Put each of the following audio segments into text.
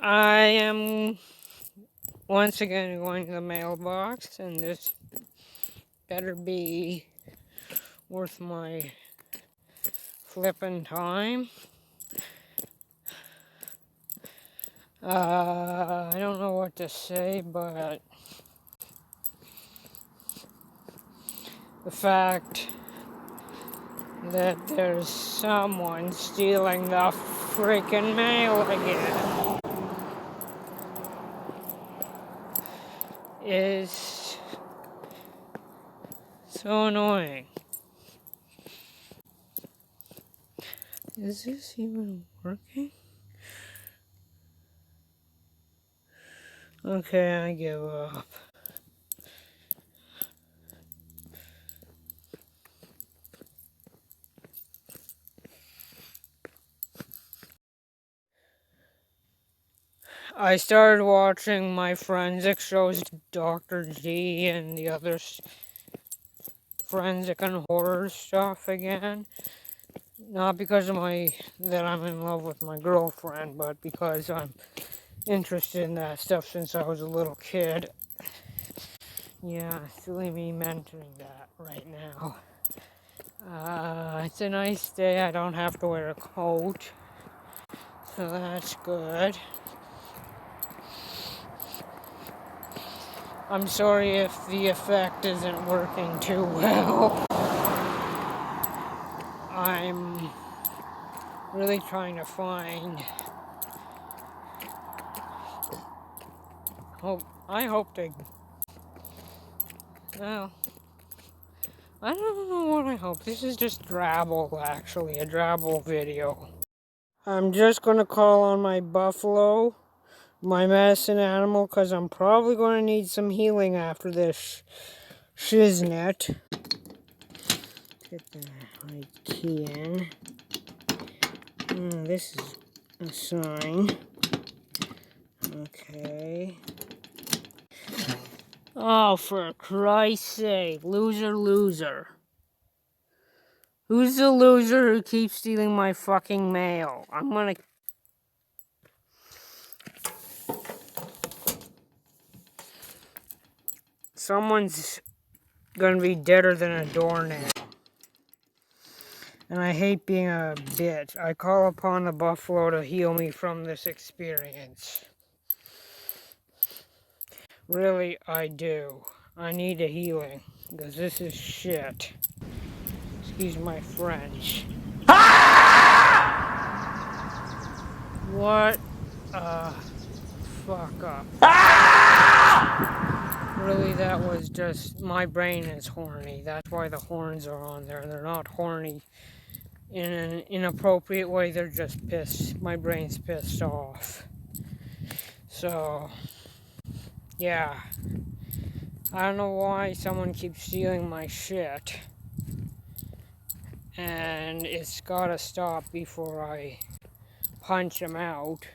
I am once again going to the mailbox, and this better be worth my flippin' time. I don't know what to say, but the fact that there's someone stealing the freaking mail again is so annoying. Is this even working? Okay, I give up. I started watching my forensic shows, Dr. G and the other forensic and horror stuff again. Not because of that I'm in love with my girlfriend, but because I'm interested in that stuff since I was a little kid. Yeah, silly me mentioning that right now. It's a nice day. I don't have to wear a coat, so that's good. I'm sorry if the effect isn't working too well. I'm really trying to find I hope to, well, I don't know what I hope. This is just drabble, actually, a drabble video. I'm just gonna call on my buffalo, my medicine animal, because I'm probably gonna need some healing after this shiznit. Get the right key in. This is a sign. Okay. Oh, for Christ's sake. Loser, loser. Who's the loser who keeps stealing my fucking mail? I'm gonna... Someone's gonna be deader than a doornail. And I hate being a bitch. I call upon the buffalo to heal me from this experience. Really, I do. I need a healing, because this is shit. Excuse my French. What a fuck up. Really, that was just, my brain is horny. That's why the horns are on there. They're not horny in an inappropriate way. They're just pissed. My brain's pissed off. So, yeah. I don't know why someone keeps stealing my shit. And it's gotta stop before I punch them out.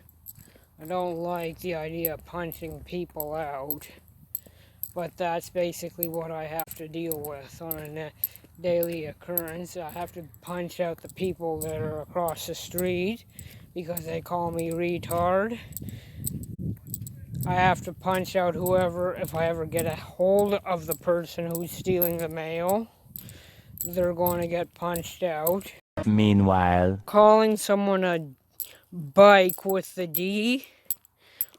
I don't like the idea of punching people out. But that's basically what I have to deal with on a daily occurrence. I have to punch out the people that are across the street because they call me retard. I have to punch out whoever, if I ever get a hold of the person who's stealing the mail, they're going to get punched out. Meanwhile, calling someone a bike with the D,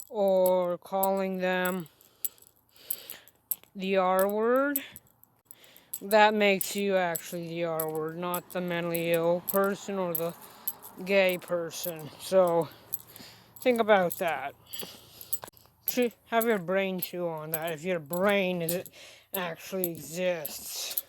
or calling them the R word, that makes you actually the R word, not the mentally ill person or the gay person. So think about that. Have your brain chew on that if your brain actually exists.